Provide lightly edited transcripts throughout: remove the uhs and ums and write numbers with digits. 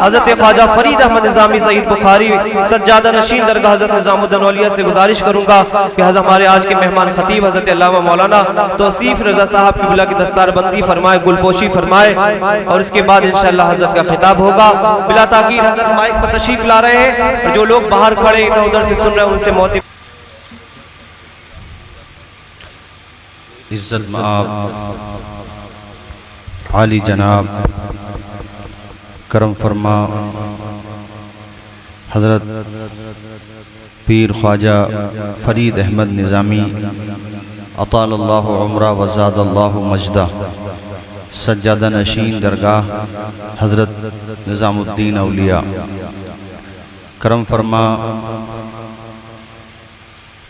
حضرت خواجہ فرید احمد نظامی سعید بخاری سجادہ نشین درگاہ حضرت نظام الدین اولیاء سے گزارش کروں گا کہ حضرت ہمارے آج کے مہمان خطیب حضرت علامہ مولانا توصیف رضا صاحب قبلہ کی دستار بندی فرمائے، گلپوشی فرمائے، اور اس کے بعد انشاءاللہ حضرت کا خطاب ہوگا۔ بلا تاخیر حضرت مائک پر تشریف لا رہے ہیں، اور جو لوگ باہر کھڑے ادھر ادھر سے سن رہے ہیں ان سے معتب عزت مآب عالی جناب کرم فرما حضرت پیر خواجہ فرید احمد نظامی اطال اللہ عمرہ وزاد اللہ مجدہ سجادہ نشین درگاہ حضرت نظام الدین اولیاء، کرم فرما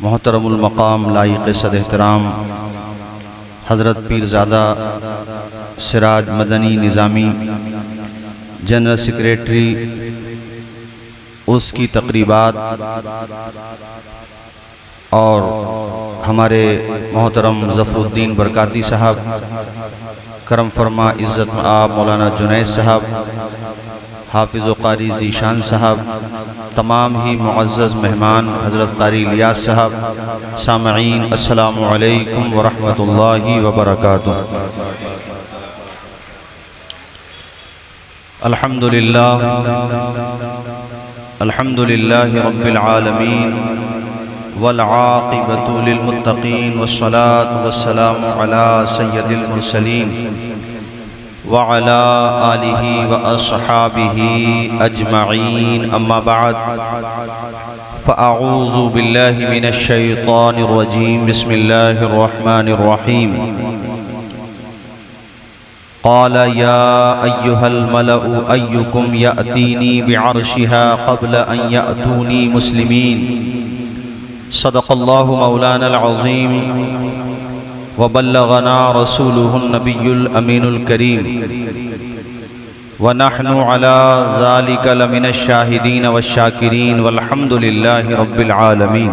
محترم المقام لائق صد احترام حضرت پیرزادہ سراج مدنی نظامی جنرل سیکریٹری، اس کی تقریبات، اور ہمارے محترم ظفر الدین برکاتی صاحب، کرم فرما عزت مآب مولانا جنید صاحب، حافظ و قاری ذیشان صاحب، تمام ہی معزز مہمان حضرت قاری الیاس صاحب، سامعین السلام علیکم ورحمۃ اللہ وبرکاتہ۔ الحمدللہ رب العالمین والعاقبۃ للمتقین والصلاة والسلام علی سید المرسلین وعلى آلہ واصحابہ اجمعین، اما بعد فاعوذ باللہ من الشیطان الرجیم، بسم اللہ الرحمن الرحیم۔ قال یا ایہا الملأ ایکم یأتینی بعرشها قبل ان یأتونی مسلمین، صدق اللہ مولانا العظیم وبلغنا رسوله النبی الامین الکریم، ونحن على ذلك لمن الشاہدین والشاکرین والحمد للہ رب العالمین۔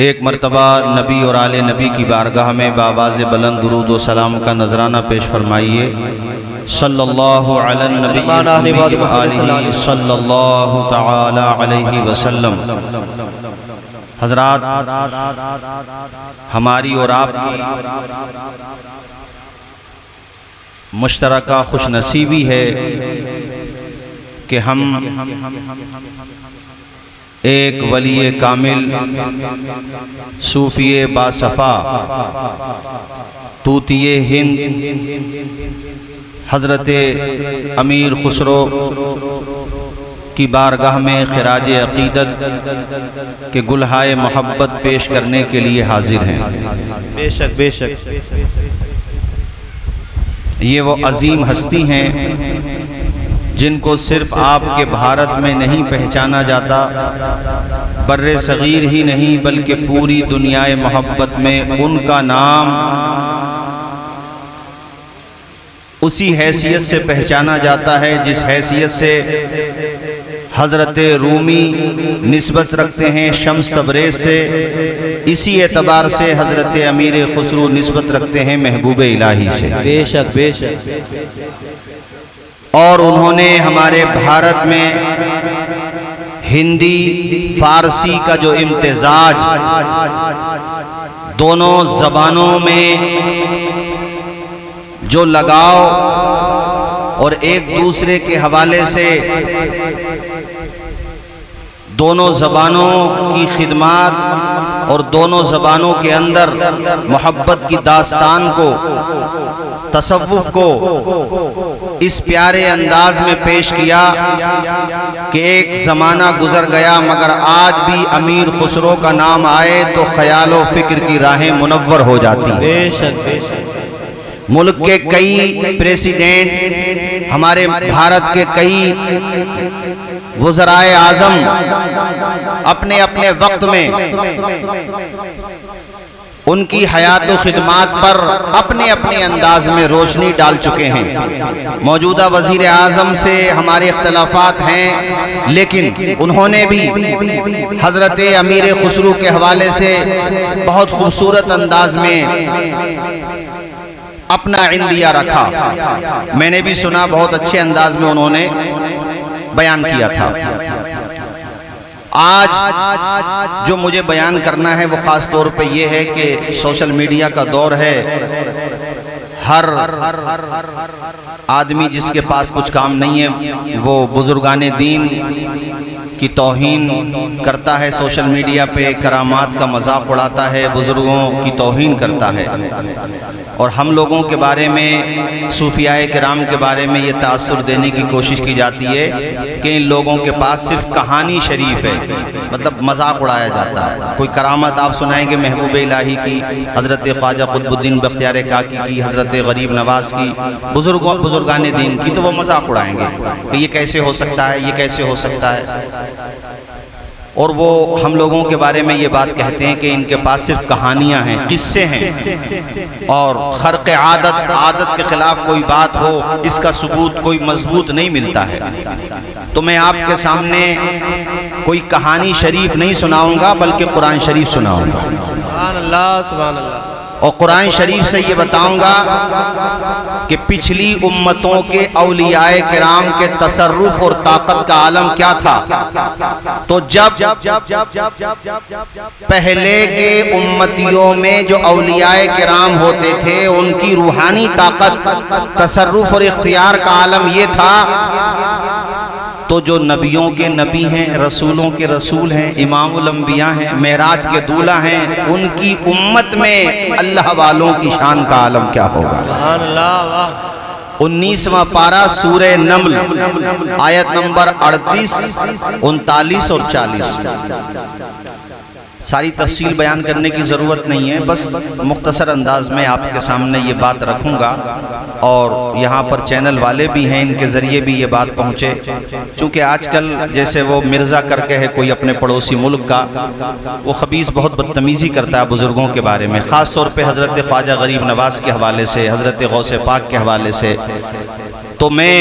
ایک مرتبہ نبی اور آل نبی کی بارگاہ میں بآواز بلند درود و سلام کا نذرانہ پیش فرمائیے۔ صلی اللہ علی النبی وآلہ صلی اللہ تعالی علیہ وسلم۔ حضرات، ہماری اور آپ کی مشترکہ خوش نصیبی ہے کہ ہم ایک ولی کامل، صوفی باصفا، طوطی ہند حضرت امیر خسرو کی بارگاہ میں خراج عقیدت کے گلہائے محبت پیش کرنے کے لیے حاضر ہیں۔ بے شک بے شک، یہ وہ عظیم ہستی ہیں جن کو صرف آپ کے بھارت میں نہیں پہچانا جاتا، بر صغیر ہی نہیں بلکہ پوری دنیا محبت میں ان کا نام اسی حیثیت سے پہچانا جاتا ہے جس حیثیت سے حضرت رومی نسبت رکھتے ہیں شمس تبریز سے، اسی اعتبار سے حضرت امیر خسرو نسبت رکھتے ہیں محبوب الہی سے۔ بے شک بے شک، اور انہوں نے ہمارے بھارت میں ہندی فارسی کا جو امتزاج دونوں زبانوں میں جو لگاؤ اور ایک دوسرے کے حوالے سے دونوں زبانوں کی خدمات اور دونوں زبانوں کے اندر محبت کی داستان کو، تصوف کو اس پیارے انداز میں پیش کیا کہ ایک زمانہ گزر گیا مگر آج بھی امیر خسرو کا نام آئے تو خیال و فکر کی راہیں منور ہو جاتی ہیں۔ بے شک بے شک، ملک کے کئی پریسیڈنٹ، ہمارے بھارت کے کئی وزرائے اعظم اپنے اپنے وقت میں ان کی حیات و خدمات پر اپنے اپنے انداز میں روشنی ڈال چکے ہیں۔ موجودہ وزیر اعظم سے ہمارے اختلافات ہیں، لیکن انہوں نے بھی حضرت امیر خسرو کے حوالے سے بہت خوبصورت انداز میں اپنا عندیہ رکھا. میں نے بھی سنا بہت اچھے انداز میں انہوں نے بیان کیا تھا. آج جو مجھے بیان کرنا ہے وہ خاص طور پہ یہ ہے کہ سوشل میڈیا کا دور ہے. ہر آدمی جس کے پاس کچھ کام نہیں ہے وہ بزرگان دین کی توہین کرتا ہے سوشل میڈیا پہ، کرامات کا مذاق اڑاتا ہے، بزرگوں کی توہین کرتا ہے. اور ہم لوگوں کے بارے میں، صوفیاء کرام کے بارے میں یہ تاثر دینے کی کوشش کی جاتی ہے کہ ان لوگوں کے پاس صرف کہانی شریف ہے، مطلب مذاق اڑایا جاتا ہے. کوئی کرامت آپ سنائیں گے محبوب الہی کی، حضرت خواجہ قطب الدین بختیار کاکی کی، حضرت غریب نواز کی، بزرگان دین کی، تو وہ مذاق اڑائیں گے کہ یہ کیسے ہو سکتا ہے، یہ کیسے ہو سکتا ہے. اور وہ ہم لوگوں کے بارے میں یہ بات کہتے ہیں کہ ان کے پاس صرف کہانیاں ہیں، قصے ہیں، اور خرق عادت کے خلاف کوئی بات ہو اس کا ثبوت کوئی مضبوط نہیں ملتا ہے. تو میں آپ کے سامنے کوئی کہانی شریف نہیں سناؤں گا بلکہ قرآن شریف سناؤں گا. سبحان اللہ سبحان اللہ. اور قرآن شریف سے یہ بتاؤں گا کہ پچھلی امتوں کے اولیاء کرام کے تصرف اور طاقت کا عالم کیا تھا. تو جب پہلے کے امتیوں میں جو اولیاء کرام ہوتے تھے ان کی روحانی طاقت، تصرف اور اختیار کا عالم یہ تھا، تو جو نبیوں کے نبی ہیں، رسولوں کے رسول ہیں، امام الانبیاء ہیں، معراج کے دولہ ہیں، ان کی امت میں اللہ والوں کی شان کا عالم کیا ہوگا. سبحان اللہ. واہ. 19واں پارہ سورہ نمل آیت نمبر 38، 39 اور 40. ساری تفصیل بیان کرنے کی ضرورت نہیں ہے، بس مختصر انداز میں آپ کے سامنے یہ بات رکھوں گا. اور یہاں پر چینل والے بھی ہیں، ان کے ذریعے بھی یہ بات پہنچے. چونکہ آج کل جیسے وہ مرزا کر کے ہے کوئی اپنے پڑوسی ملک کا، وہ خبیث بہت بدتمیزی کرتا ہے بزرگوں کے بارے میں، خاص طور پہ حضرت خواجہ غریب نواز کے حوالے سے، حضرت غوث پاک کے حوالے سے. تو میں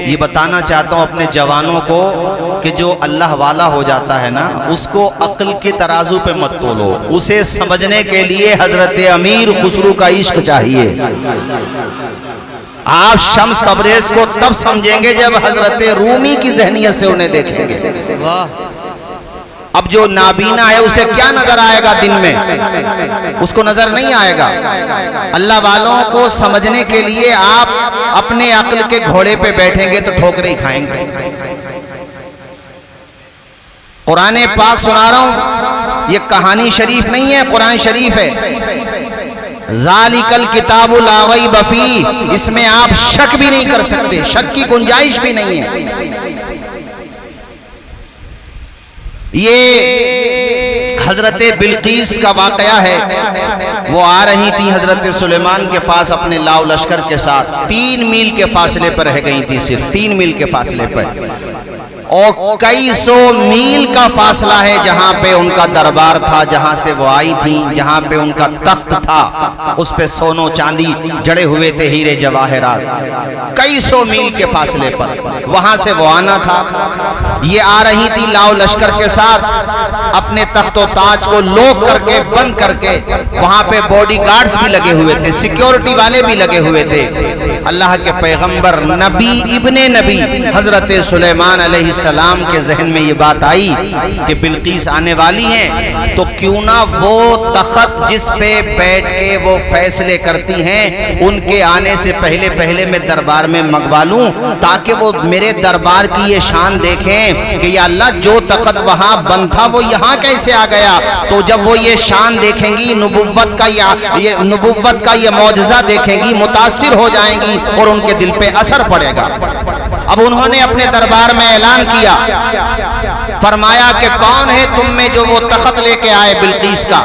یہ بتانا چاہتا ہوں اپنے جوانوں کو کہ جو اللہ والا ہو جاتا ہے نا، اس کو عقل کے ترازو پہ مت تولو. اسے سمجھنے کے لیے حضرت امیر خسرو کا عشق چاہیے. آپ شمس تبریز کو تب سمجھیں گے جب حضرت رومی کی ذہنیت سے انہیں دیکھیں گے. اب جو نابینا ہے اسے کیا نظر آئے گا دن میں؟ اس کو نظر نہیں آئے گا. اللہ والوں کو سمجھنے کے لیے آپ اپنے عقل کے گھوڑے پہ بیٹھیں گے تو ٹھوکریں ہی کھائیں گے. قرآن پاک سنا رہا ہوں، یہ کہانی شریف نہیں ہے، قرآن شریف ہے. ذالک الکتاب لا ریب فیہ، اس میں آپ شک بھی نہیں کر سکتے، شک کی گنجائش بھی نہیں ہے. یہ حضرت بلقیس کا واقعہ ہے. وہ آ رہی تھی حضرت سلیمان کے پاس اپنے لاؤ لشکر کے ساتھ. 3 میل کے فاصلے پر رہ گئی تھی، صرف 3 میل کے فاصلے پر. اور کئی سو میل کا فاصلہ ہے جہاں پہ ان کا دربار تھا، جہاں سے وہ آئی تھیں، جہاں پہ ان کا تخت تھا. اس پہ سونو چاندی جڑے ہوئے تھے، ہیرے جواہرات. کئی سو میل کے فاصلے پر وہاں سے وہ آنا تھا. یہ آ رہی تھی لاؤ لشکر کے ساتھ، اپنے تخت و تاج کو لوک کر کے بند کر کے. وہاں پہ باڈی گارڈز بھی لگے ہوئے تھے، سیکیورٹی والے بھی لگے ہوئے تھے. اللہ کے پیغمبر نبی ابن نبی حضرت سلیمان علیہ السلام کے ذہن میں یہ بات آئی کہ بلقیس آنے والی ہیں، تو کیوں نہ وہ تخت جس پہ بیٹھ کے وہ فیصلے کرتی ہیں ان کے آنے سے پہلے میں دربار میں منگوا لوں، تاکہ وہ میرے دربار کی یہ شان دیکھیں کہ یا اللہ جو تخت وہاں بند تھا وہ یہاں کیسے آ گیا. تو جب وہ یہ شان دیکھیں گی، نبوت کا یہ معجزہ دیکھیں گی، متاثر ہو جائیں گی اور ان کے دل پہ اثر پڑے گا. اب انہوں نے اپنے دربار میں اعلان کیا، فرمایا کہ کون ہے تم میں جو وہ تخت لے کے آئے بلقیس کا.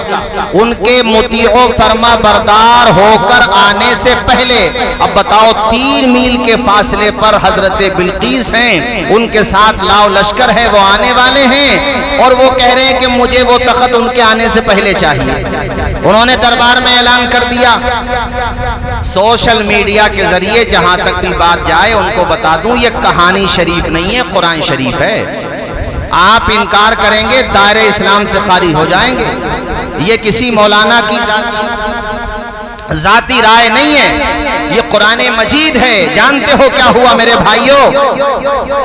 ان کے مطیع و فرما بردار ہو کر آنے سے پہلے، اب بتاؤ 3 میل کے فاصلے پر حضرت بلقیس ہیں، ان کے ساتھ لاؤ لشکر ہے، وہ آنے والے ہیں، اور وہ کہہ رہے ہیں کہ مجھے وہ تخت ان کے آنے سے پہلے چاہیے. انہوں نے دربار میں اعلان کر دیا. سوشل میڈیا کے ذریعے جہاں تک بھی بات جائے ان کو بتا دوں، یہ کہانی شریف نہیں ہے، قرآن شریف ہے. آپ انکار کریں گے دائرہ اسلام سے خارج ہو جائیں گے. یہ کسی مولانا کی ذاتی ذاتی رائے نہیں ہے، یہ قرآن مجید ہے۔ جانتے ہو کیا ہوا میرے بھائیوں؟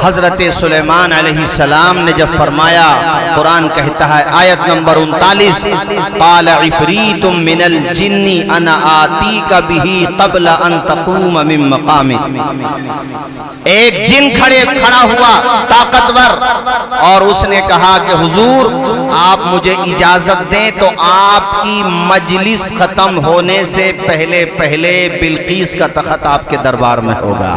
حضرت سلیمان علیہ السلام نے جب فرمایا، قرآن کہتا ہے آیت نمبر 39، قال عفریت من الجن انا آتیک بہ قبل ان تقوم من مقامک۔ ایک جن کھڑا ہوا طاقتور، اور اس نے کہا کہ حضور آپ مجھے اجازت دیں تو آپ کی مجلس ختم ہونے سے پہلے بلقیس کا تخت آپ کے دربار میں ہوگا۔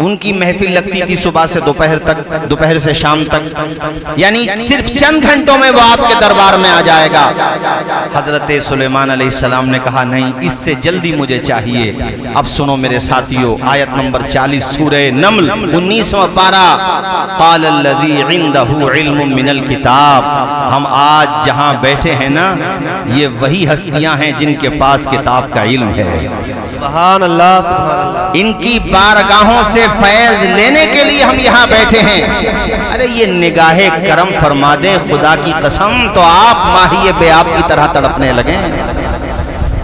ان کی محفل لگتی تھی صبح سے دوپہر تک، دوپہر سے شام تک، یعنی صرف چند گھنٹوں میں وہ آپ کے دربار میں آ جائے گا۔ حضرت سلیمان علیہ السلام نے کہا نہیں، اس سے جلدی مجھے چاہیے۔ اب سنو میرے ساتھیو، آیت نمبر 40 سورہ نمل 19واں پارہ، قال الذی عنده علم من الکتاب۔ ہم آج جہاں بیٹھے ہیں نا، یہ وہی ہستیاں ہیں جن کے پاس کتاب کا علم ہے۔ سبحان اللہ، سبحان اللہ۔ ان کی بارگاہوں سے فیض لینے کے لیے ہم یہاں بیٹھے ہیں۔ ارے یہ نگاہ کرم فرما دیں، خدا کی قسم تو آپ ماہی بے آپ کی طرح تڑپنے لگیں۔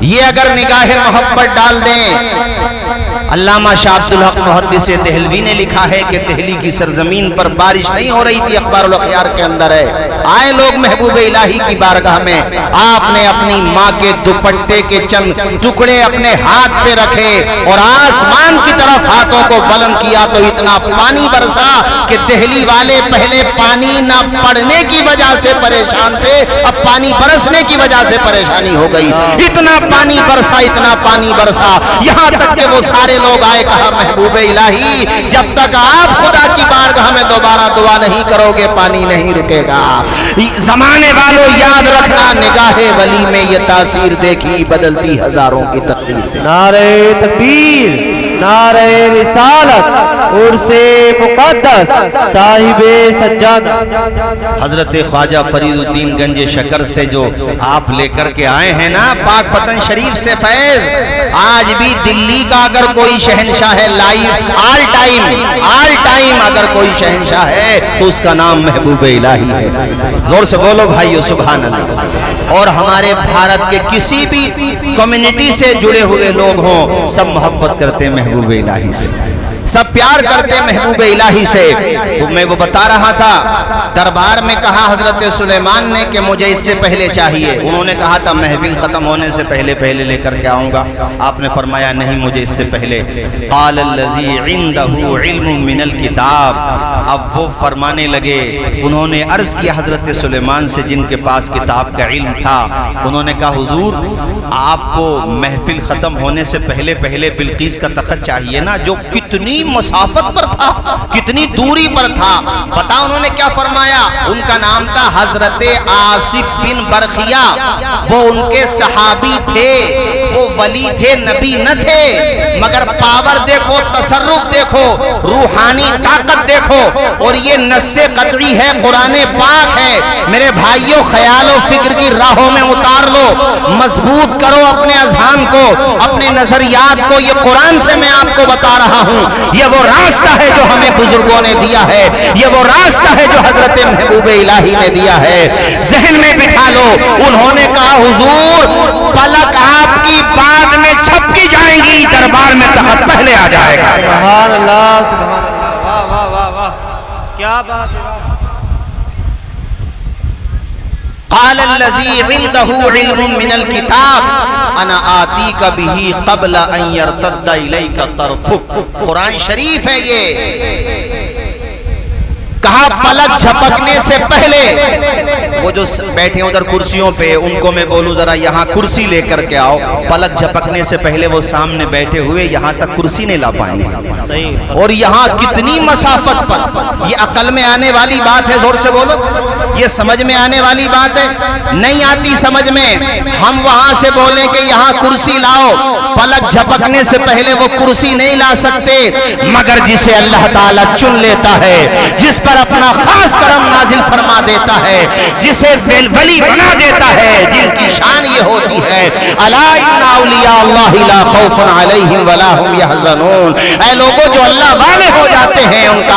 یہ اگر نگاہ محبت ڈال دیں، علامہ شاہ عبدالحق محدث دہلوی نے لکھا ہے کہ دہلی کی سرزمین پر بارش نہیں ہو رہی تھی، اخبار الاخیار کے اندر ہے، آئے لوگ محبوب الہی کی بارگاہ میں، آپ نے اپنی ماں کے دوپٹے کے چند ٹکڑے اپنے ہاتھ پہ رکھے اور آسمان کی طرف ہاتھوں کو بلند کیا تو اتنا پانی برسا کہ دہلی والے پہلے پانی نہ پڑنے کی وجہ سے پریشان تھے، اب پانی برسنے کی وجہ سے پریشانی ہو گئی۔ اتنا پانی برسا، اتنا پانی برسا، یہاں تک کہ وہ سارے لوگ آئے، کہا محبوب الہی جب تک آپ خدا کی بارگاہ میں دوبارہ دعا نہیں کرو گے پانی نہیں رکے گا۔ زمانے والوں یاد رکھنا، نگاہ ولی میں یہ تاثیر دیکھی بدلتی ہزاروں کی تقدیر۔ نعرہ تکبیر، نعرہ رسالت، عرس مقدس، صاحب سجادہ۔ حضرت خواجہ فرید الدین گنج شکر سے جو آپ لے کر کے آئے ہیں نا پاک پتن شریف سے فیض، آج بھی دلی کا اگر کوئی شہنشاہ ہے لائیو آل ٹائم اگر کوئی شہنشاہ ہے تو اس کا نام محبوب الہی ہے۔ زور سے بولو بھائیو سبحان اللہ۔ اور ہمارے بھارت کے کسی بھی کمیونٹی سے جڑے ہوئے لوگ ہوں، سب محبت کرتے محبوب الہی سے، سب پیار کرتے محبوب الہی سے۔ تو میں وہ بتا رہا تھا، دربار میں کہا حضرت سلیمان نے کہ مجھے اس سے پہلے چاہیے، انہوں نے کہا تھا محفل ختم ہونے سے پہلے لے کر کے آؤں گا، آپ نے فرمایا نہیں مجھے اس سے پہلے۔ قال الذی عنده علم من الکتاب۔ اب وہ فرمانے لگے، انہوں نے عرض کیا حضرت سلیمان سے جن کے پاس کتاب کا علم تھا، انہوں نے کہا حضور آپ کو محفل ختم ہونے سے پہلے بلقیس کا تخت چاہیے نا، جو کتنی مسافت پر تھا، کتنی دوری پر تھا۔ پتا انہوں نے کیا فرمایا؟ ان کا نام تھا حضرت آصف بن برخیہ، وہ ان کے صحابی تھے، وہ ولی تھے نبی نہ تھے، مگر پاور دیکھو، تصرف دیکھو، روحانی طاقت دیکھو، اور یہ نص قطعی ہے، قرآن پاک ہے۔ میرے بھائیوں خیال و فکر کی راہوں میں اتار لو، مضبوط کرو اپنے اذہان کو، اپنے نظریات کو۔ یہ قرآن سے میں آپ کو بتا رہا ہوں، یہ وہ راستہ ہے جو ہمیں بزرگوں نے دیا ہے، یہ وہ راستہ ہے جو حضرت محبوب الہی نے دیا ہے۔ ذہن میں بٹھا لو، انہوں نے کہا حضور پلک آپ کی بعد میں چھپکی جائیں گی، دربار میں تخت پہلے آ جائے گا۔ سبحان اللہ، سبحان اللہ، واہ واہ واہ واہ، کیا بات ہے۔ قال الذی عنده علم من الکتاب انا آتیک بہ قبل ان یرتد الیک طرفک۔ قرآن شریف ہے یہ، کہا پلک جھپکنے سے پہلے۔ وہ جو بیٹھے ہیں ادھر کرسیوں پہ، ان کو میں بولوں ذرا یہاں کرسی لے کر کے آؤ، پلک جھپکنے سے پہلے وہ سامنے بیٹھے ہوئے یہاں تک کرسی نہیں لا پائیں گے، اور یہاں کتنی مسافت پر۔ یہ عقل میں آنے والی بات ہے، زور سے بولو، یہ سمجھ میں آنے والی بات ہے؟ نہیں آتی سمجھ میں۔ ہم وہاں سے بولیں کہ یہاں کرسی لاؤ، پلک جھپکنے سے پہلے وہ کرسی نہیں لا سکتے، مگر جسے اللہ تعالیٰ چن لیتا ہے، جس پر اپنا خاص کرم نازل فرما دیتا ہے، جسے ولی بنا دیتا ہے، جن کی شان یہ ہوتی ہے الا ان اولیاء اللہ لا خوف علیہم ولا هم يحزنون۔ اے لوگوں جو اللہ والے ہو جاتے ہیں ان کا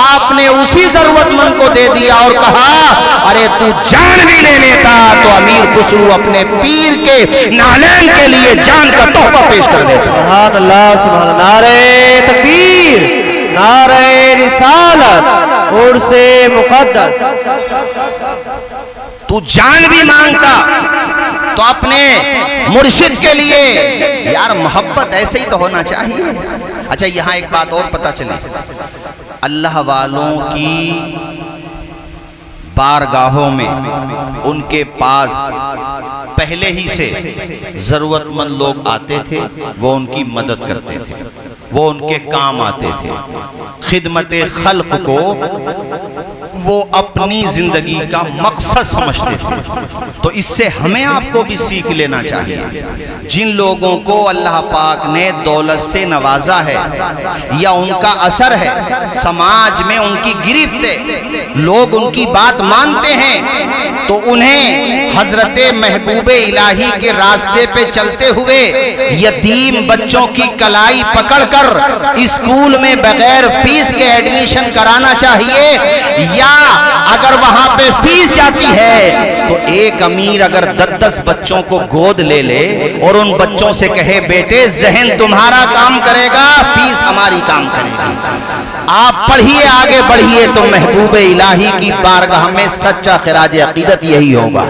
آپ نے اسی ضرورت مند کو دے دیا اور کہا ارے تو جان بھی لے لیتا تو امیر خسرو اپنے پیر کے نالین کے لیے جان کا تحفہ پیش کر دیتا۔ سبحان اللہ، سبحان اللہ، نعرہ تکبیر، نعرہ رسالت، عرس مقدس۔ تو جان بھی مانگتا تو اپنے مرشد کے لیے، یار محبت ایسے ہی تو ہونا چاہیے۔ اچھا یہاں ایک بات اور پتہ چلی، اللہ والوں کی بارگاہوں میں ان کے پاس پہلے ہی سے ضرورت مند لوگ آتے تھے، وہ ان کی مدد کرتے تھے، وہ ان کے کام آتے تھے، خدمت خلق کو وہ اپنی زندگی کا مقصد سمجھتے تھے۔ تو اس سے ہمیں آپ کو بھی سیکھ لینا چاہیے۔ جن لوگوں کو اللہ پاک نے دولت سے نوازا ہے یا ان کا اثر ہے، سماج میں ان کی گرفت ہے، لوگ ان کی بات مانتے ہیں، تو انہیں حضرت محبوب الہی کے راستے پہ چلتے ہوئے یتیم بچوں کی کلائی پکڑ کر اسکول میں بغیر فیس کے ایڈمیشن کرانا چاہیے، یا اگر وہاں پہ فیس جاتی ہے تو ایک امیر اگر 10 بچوں کو گود لے لے اور ان بچوں سے کہے بیٹے ذہن تمہارا کام کرے گا، فیس ہماری کام کرے گی، آپ پڑھیے آگے بڑھیے، تو محبوب الہی کی بارگاہ میں سچا خراج عقیدت یہی ہوگا۔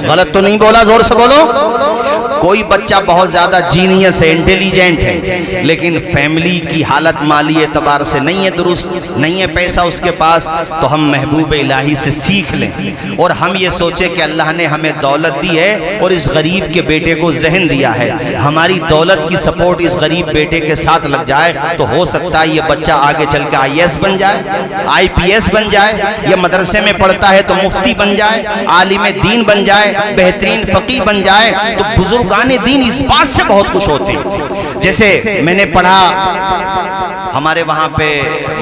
غلط تو نہیں بولا؟ زور سے بولو۔ کوئی بچہ بہت زیادہ جینیس ہے، انٹیلیجنٹ ہے، لیکن فیملی کی حالت مالی اعتبار سے نہیں ہے درست، نہیں ہے پیسہ اس کے پاس، تو ہم محبوب الہی سے سیکھ لیں اور ہم یہ سوچیں کہ اللہ نے ہمیں دولت دی ہے اور اس غریب کے بیٹے کو ذہن دیا ہے، ہماری دولت کی سپورٹ اس غریب بیٹے کے ساتھ لگ جائے تو ہو سکتا ہے یہ بچہ آگے چل کے IAS بن جائے، IPS بن جائے، یا مدرسے میں پڑھتا ہے تو مفتی بن جائے، عالم دین بن جائے، بہترین فقیہ بن جائے۔ تو بزرگان دین اس بات سے بہت خوش ہوتے ہیں۔ جیسے میں نے پڑھا ہمارے وہاں پہ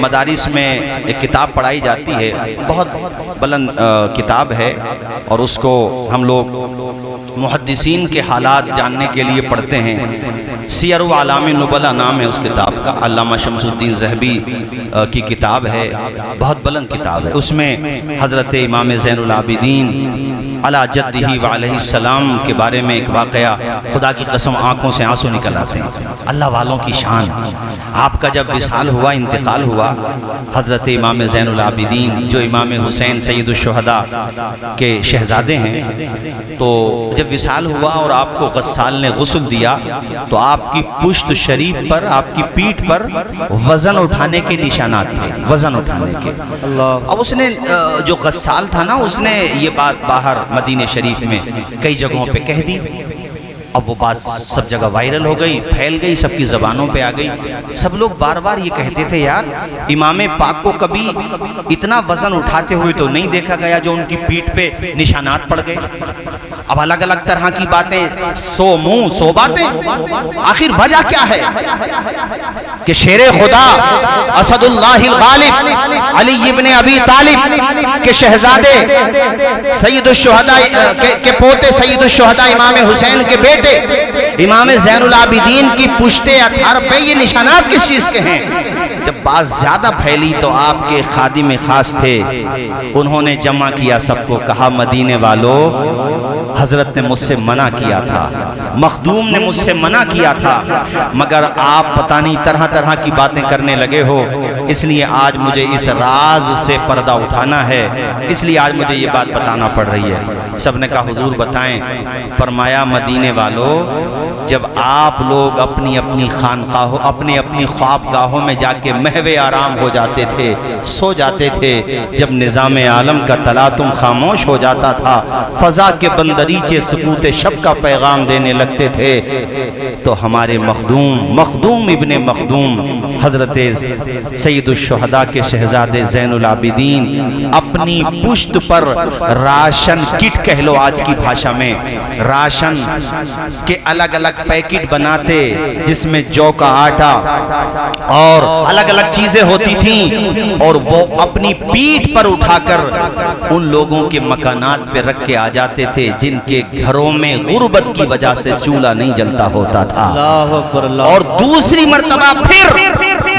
مدارس میں ایک کتاب پڑھائی جاتی ہے، بہت بلند کتاب ہے، اور اس کو ہم لوگ محدثین کے حالات جاننے کے لیے پڑھتے ہیں۔ سیر و اعلام نبلا نام ہے اس کتاب کا، علامہ شمس الدین ذہبی کی کتاب ہے، بہت بلند کتاب ہے۔ اس میں حضرت امام زین العابدین علی جدہ و علیہ السلام کے بارے میں ایک واقعہ، خدا کی قسم آنکھوں سے آنسو نکل آتے ہیں۔ اللہ والوں کی شان، آپ کا جب وصال ہوا، انتقال ہوا، حضرت امام زین العابدین جو امام حسین سید الشہداء کے شہزادے ہیں، تو جب وصال ہوا اور آپ کو غسال نے غسل دیا تو آپ کی پشت شریف پر، آپ کی پیٹھ پر وزن اٹھانے کے نشانات تھے، وزن اٹھانے کے۔ اب اس نے جو غسال تھا نا، اس نے یہ بات باہر مدینہ شریف میں کئی جگہوں پہ کہہ دی۔ اب وہ بات سب جگہ وائرل ہو گئی، پھیل گئی، سب کی زبانوں پہ آ گئی۔ سب لوگ بار بار یہ کہتے تھے یار امام پاک کو کبھی اتنا وزن اٹھاتے ہوئے تو نہیں دیکھا گیا جو ان کی پیٹھ پہ نشانات پڑ گئے۔ اب الگ الگ طرح کی باتیں، سو منہ سو باتیں، آخر وجہ کیا ہے کہ شیر خدا اسد اللہ الغالب علی ابن ابی طالب کے شہزادے سید الشہداء کے پوتے سید الشہداء امام حسین کے بیٹے امام زین العابدین کی پشت اطہر پہ یہ نشانات کس چیز کے ہیں؟ جب بات زیادہ پھیلی تو آپ کے خادم خاص تھے، انہوں نے جمع کیا سب کو، کہا مدینے والو حضرت نے مجھ سے منع کیا تھا، مخدوم نے مجھ سے منع کیا تھا، مگر آپ پتہ نہیں طرح طرح کی باتیں کرنے لگے ہو، اس لیے آج مجھے اس راز سے پردہ اٹھانا ہے، اس لیے آج مجھے یہ بات بتانا پڑ رہی ہے۔ سب نے کہا حضور بتائیں۔ فرمایا مدینے والو جب آپ لوگ اپنی اپنی خانقاہوں، اپنی اپنی خوابگاہوں میں جا کے محو آرام ہو جاتے تھے، سو جاتے تھے، جب نظام عالم کا تلاطم خاموش ہو جاتا تھا، فضا کے بندریچے سکوت شب کا پیغام دینے لگتے تھے، تو ہمارے مخدوم ابن مخدوم حضرت سید الشہداء کے شہزادے زین العابدین اپنی پشت پر راشن کٹ کہہ لو آج کی بھاشا میں، راشن کے الگ الگ پیکٹ بناتے جس میں جو کا آٹا اور الگ الگ چیزیں ہوتی تھیں، اور وہ اپنی پیٹھ پر اٹھا کر ان لوگوں کے مکانات پہ رکھ کے آ جاتے تھے جن کے گھروں میں غربت کی وجہ سے چولہا نہیں جلتا ہوتا تھا۔ اور دوسری مرتبہ پھر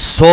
100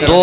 2,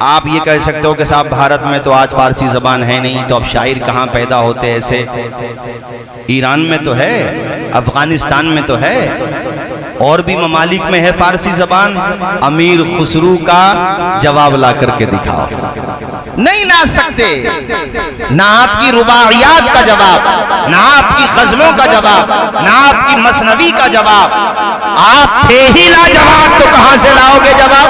آپ یہ کہہ سکتے ہو کہ صاحب بھارت میں تو آج فارسی زبان ہے نہیں، تو اب شاعر کہاں پیدا ہوتے ایسے؟ ایران میں تو ہے، افغانستان میں تو ہے، اور بھی ممالک میں ہے فارسی زبان۔ امیر خسرو کا جواب لا کر کے دکھاؤ، نہیں لا سکتے۔ نہ آپ کی رباعیات کا جواب، نہ آپ کی غزلوں کا جواب، نہ آپ کی مثنوی کا جواب۔ آپ تھے ہی لا جواب، تو کہاں سے لاؤ گے جواب؟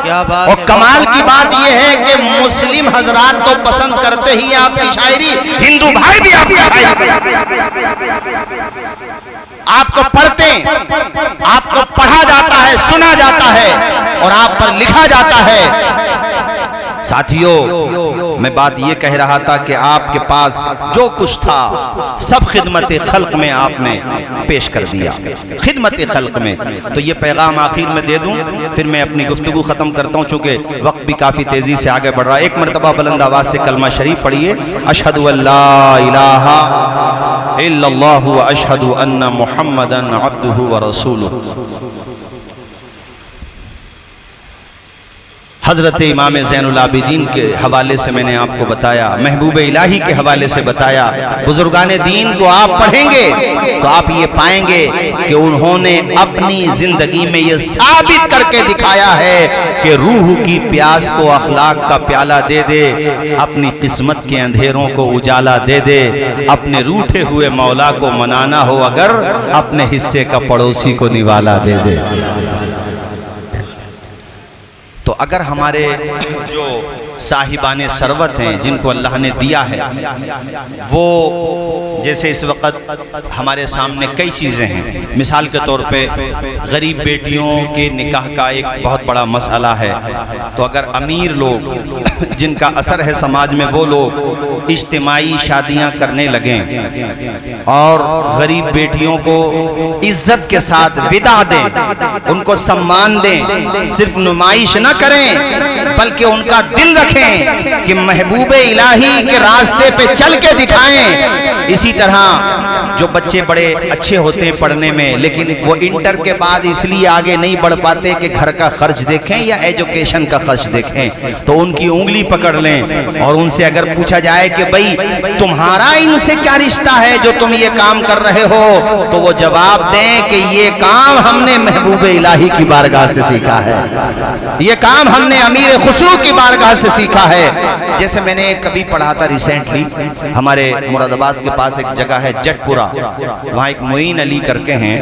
کیا بات اور ہے۔ کمال کی بات یہ ہے کہ مسلم حضرات تو پسند کرتے ہی آپ کی شاعری، ہندو بھائی بھی آپ کی شاعری پسند کرتے، آپ کو پڑھتے، آپ کو پڑھا جاتا ہے، سنا جاتا ہے، اور آپ پر لکھا جاتا ہے۔ ساتھیوں، میں بات یہ کہہ رہا تھا کہ آپ کے پاس جو کچھ تھا سب خدمت خلق میں آپ نے پیش کر دیا، خدمت خلق میں۔ تو یہ پیغام آخر میں دے دوں، پھر میں اپنی گفتگو ختم کرتا ہوں، چونکہ وقت بھی کافی تیزی سے آگے بڑھ رہا ہے۔ ایک مرتبہ بلند آواز سے کلمہ شریف پڑھیے، اشہد ان لا الہ الا اللہ و اشہد ان محمدا عبدہ و رسولہ۔ حضرت امام زین العابدین کے حوالے سے میں نے آپ کو بتایا، محبوب الہی کے حوالے سے بتایا، بزرگان دین کو آپ پڑھیں گے تو آپ یہ پائیں گے کہ انہوں نے اپنی زندگی میں یہ ثابت کر کے دکھایا ہے کہ روح کی پیاس کو اخلاق کا پیالہ دے دے، اپنی قسمت کے اندھیروں کو اجالا دے دے، اپنے روٹھے ہوئے مولا کو منانا ہو اگر، اپنے حصے کا پڑوسی کو نوالا دے دے۔ تو اگر ہمارے جو صاحبان ثروت ہیں، جن کو اللہ نے دیا ہے، وہ جیسے اس وقت ہمارے سامنے کئی چیزیں ہیں، مثال کے طور پہ غریب بیٹیوں کے نکاح کا ایک بہت بڑا مسئلہ ہے، تو اگر امیر لوگ جن کا اثر ہے سماج میں، وہ لوگ اجتماعی شادیاں کرنے لگیں اور غریب بیٹیوں کو عزت کے ساتھ ودا دیں، ان کو سمان دیں، صرف نمائش نہ کریں بلکہ ان کا دل رکھیں کہ محبوب الہی کے راستے پہ چل کے دکھائیں۔ اسی طرح جو بچے بڑے اچھے ہوتے ہیں پڑھنے میں، لیکن وہ انٹر کے بعد اس لیے آگے نہیں بڑھ پاتے کہ گھر کا خرچ دیکھیں یا ایجوکیشن کا خرچ دیکھیں، تو ان کی انگلی پکڑ لیں اور ان سے اگر پوچھا جائے کہ بھئی تمہارا ان سے کیا رشتہ ہے جو تم یہ کام کر رہے ہو، تو وہ جواب دیں کہ یہ کام ہم نے محبوب الہی کی بارگاہ سے سیکھا ہے، یہ کام ہم نے امیر خسرو کی بارگاہ سے سیکھا ہے۔ جیسے میں نے کبھی پڑھا تھا ریسنٹلی، ہمارے مراد آباد کے پاس ایک جگہ ہے جٹ پورا، وہاں ایک معین علی کر کے ہیں،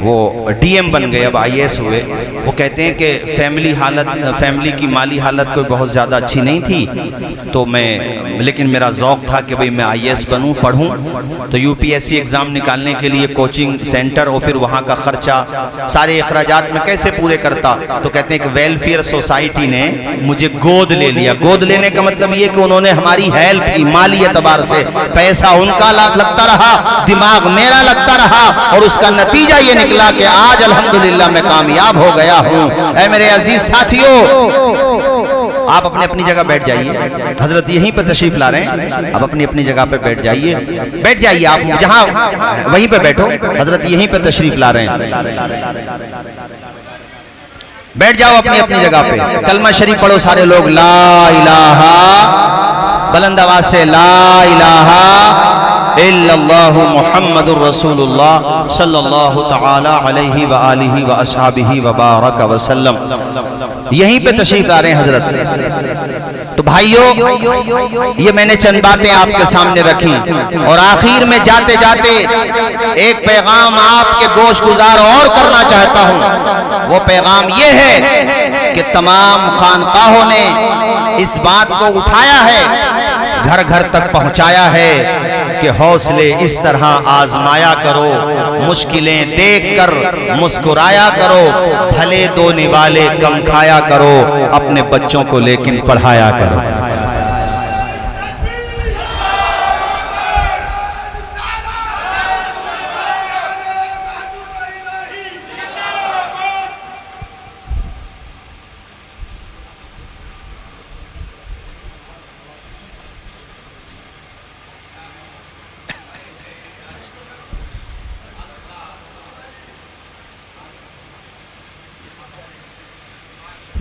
وہ ڈی ایم بن گئے، اب آئی ایس ہوئے۔ وہ کہتے ہیں کہ فیملی کی مالی حالت کوئی بہت زیادہ اچھی نہیں تھی، تو لیکن میرا ذوق تھا کہ بھئی میں آئی ایس بنوں، پڑھوں، تو U P S C exam نکالنے کے لیے کوچنگ سینٹر اور پھر وہاں کا خرچہ سارے اخراجات میں کیسے پورے کرتا، تو کہتے ہیں کہ ویلفیئر سوسائٹی نے مجھے گود لے لیا۔ گود لینے کا مطلب یہ کہ انہوں نے ہماری ہیلپ کی مالی اعتبار سے، پیسہ ان کا لگتا رہا، دماغ میرا لگتا رہا، اور اس کا نتیجہ یہ نکلا کہ آج الحمدللہ میں کامیاب ہو گیا ہوں۔ اے میرے عزیز ساتھیوں، آپ اپنے اپنی جگہ بیٹھ جائیے، حضرت یہیں پہ تشریف لا رہے ہیں، اب اپنی اپنی جگہ پہ بیٹھ جائیے، آپ جہاں وہیں پہ بیٹھو، حضرت یہیں پہ تشریف لا رہے ہیں، بیٹھ جاؤ اپنی اپنی جگہ پہ، کلمہ شریف پڑھو سارے لوگ، لا الہ، بلند آواز سے لا الہ الا اللہ محمد الرسول اللہ صلی اللہ تعالی علیہ وآلہ وآصحابہ وبارک وسلم۔ یہیں پہ تشریف لا رہے ہیں حضرت۔ تو بھائیوں، یہ میں نے چند باتیں آپ کے سامنے رکھی، اور آخر میں جاتے جاتے ایک پیغام آپ کے گوش گزار اور کرنا چاہتا ہوں۔ وہ پیغام یہ ہے کہ تمام خانقاہوں نے اس بات کو اٹھایا ہے، گھر گھر تک پہنچایا ہے کہ حوصلے اس طرح آزمایا کرو، مشکلیں دیکھ کر مسکرایا کرو، بھلے دو نوالے کم کھایا کرو، اپنے بچوں کو لیکن پڑھایا کرو۔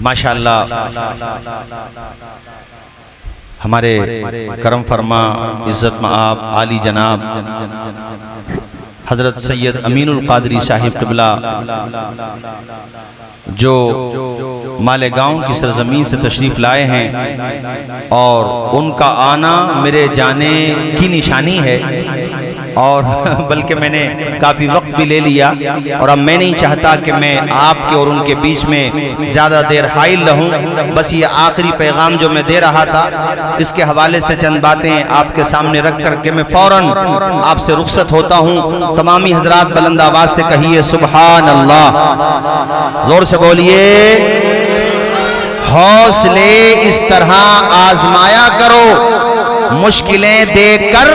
ماشاءاللہ ہمارے کرم فرما عزت مآب عالی جناب حضرت سید امین القادری صاحب قبلہ جو مالیگاؤں کی سرزمین سے تشریف لائے ہیں اور ان کا آنا میرے جانے کی نشانی ہے، اور بلکہ میں نے کافی وقت بھی لے لیا، اور اب میں نہیں چاہتا کہ میں آپ کے اور ان کے بیچ میں زیادہ دیر حائل رہوں۔ بس یہ آخری پیغام جو میں دے رہا تھا اس کے حوالے سے چند باتیں آپ کے سامنے رکھ کر کے میں فوراً آپ سے رخصت ہوتا ہوں۔ تمامی حضرات بلند آواز سے کہیے سبحان اللہ، زور سے بولیے۔ حوصلے اس طرح آزمایا کرو، مشکلیں دیکھ کر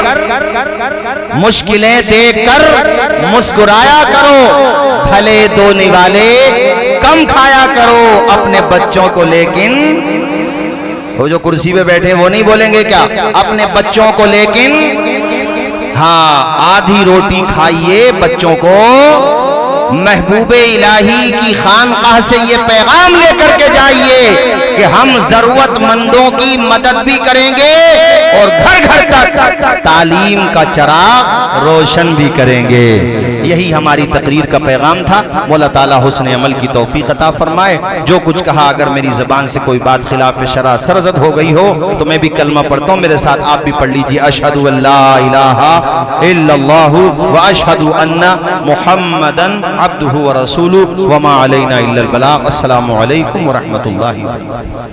مسکرایا کرو، پھلے دو نوالے کم کھایا کرو اپنے بچوں کو، لیکن وہ جو کرسی پہ بیٹھے وہ نہیں بولیں گے کیا؟ اپنے بچوں کو لیکن ہاں آدھی روٹی کھائیے بچوں کو۔ محبوب الہی کی خانقاہ سے یہ پیغام لے کر کے جائیے کہ ہم ضرورت مندوں کی مدد بھی کریں گے اور گھر گھر تک تعلیم کا چراغ روشن بھی کریں گے۔ یہی ہماری تقریر کا پیغام تھا۔ مولا تعالیٰ حسن عمل کی توفیق عطا فرمائے۔ جو کچھ کہا اگر میری زبان سے کوئی بات خلاف شرع سرزد ہو گئی ہو تو میں بھی کلمہ پڑھتا ہوں، میرے ساتھ آپ بھی پڑھ لیجئے۔ اشہد ان لا الہ الا اللہ و اشہد ان محمدن عبدہ ورسولہ وما علینا الا البلاغ۔ السلام علیکم ورحمۃ اللہ وبرکاتہ۔